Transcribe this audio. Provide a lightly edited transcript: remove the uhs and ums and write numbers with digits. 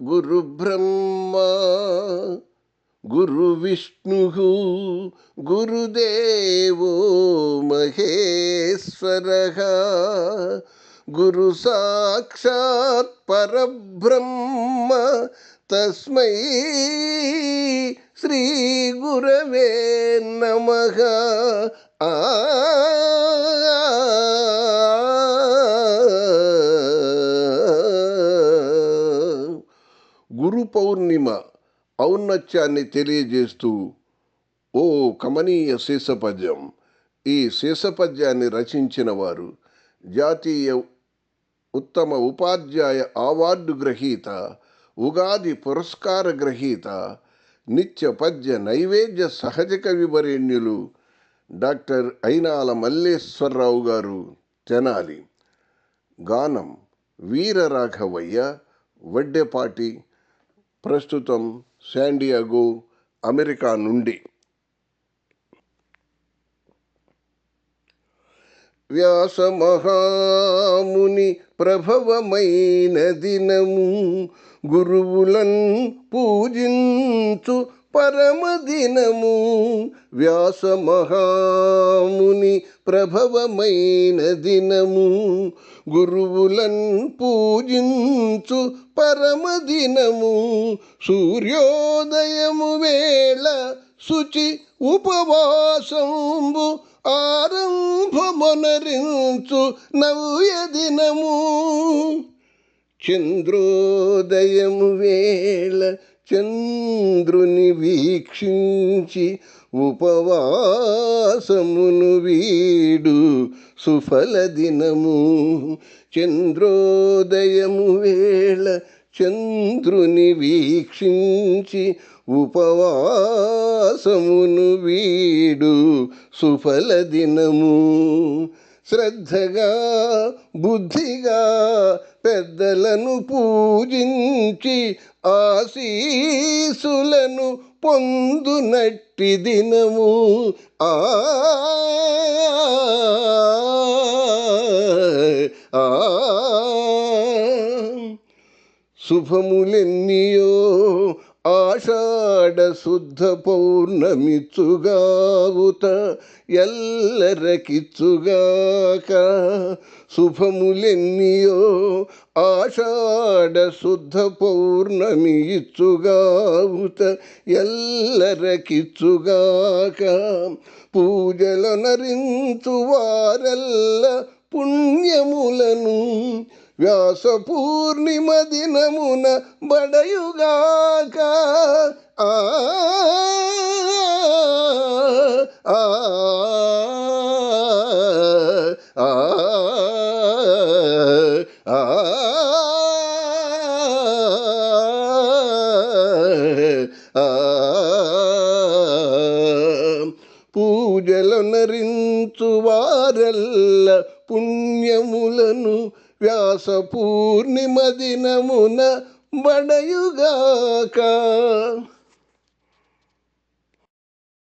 గురు బ్రహ్మ గురు విష్ణు గురుదేవో మహేశ్వర గురు సాక్షాత్ పరబ్రహ్మ తస్మై శ్రీ గురవే నమః. గురు పౌర్ణిమ ఔన్నత్యాన్ని తెలియజేస్తూ ఓ కమనీయ శీర్షపద్యం. ఈ శీర్షపద్యాన్ని రచించిన వారు జాతీయ ఉత్తమ ఉపాధ్యాయ అవార్డు గ్రహీత, ఉగాది పురస్కార గ్రహీత, నిత్య పద్య నైవేద్య సహజ కవివరేణ్యులు డాక్టర్ అయినాల మల్లేశ్వరరావు గారు, తెనాలి. గానం వీరరాఘవయ్య, వడ్డెపాటి. ప్రస్తుతం శాండియాగో, అమెరికా నుండి. వ్యాస మహాముని ప్రభవమైన దినము, గురువులన్ పూజించు పరమదినము. వ్యాస మహాముని ప్రభవమైన దినము, గురువులన్ పూజించు పరమదినము. సూర్యోదయము వేళ శుచి ఉపవాసంబు ఆరంభమొనరించు నవ్య దినము. చంద్రోదయము వేళ చంద్రుని వీక్షించి ఉపవాసమును వీడు సుఫల దినము. చంద్రోదయము వేళ చంద్రుని వీక్షించి ఉపవాసమును వీడు సుఫల దినము. శ్రద్ధగా బుద్ధిగా పెద్దలను పూజించి ఆశీసులను పొందునట్టి దినము. శుభములెన్నియో ఆషాఢ శుద్ధ పౌర్ణమిచ్చుగావుత ఎల్లరకిచ్చుగాక. శుభములెన్నియో ఆషాఢ శుద్ధ పౌర్ణమి ఇచ్చుగావుత ఎల్లరకిచ్చుగాక. పూజలనరించు వారెల్ల పుణ్యములను వ్యాస పూర్ణిమ దినమున బడయుగాక. ఆ ఆ ఆ ఆ పూజలనరించు వారెల్ల పుణ్యములను వ్యాస పూర్ణిమ దినమున బడయుగాక.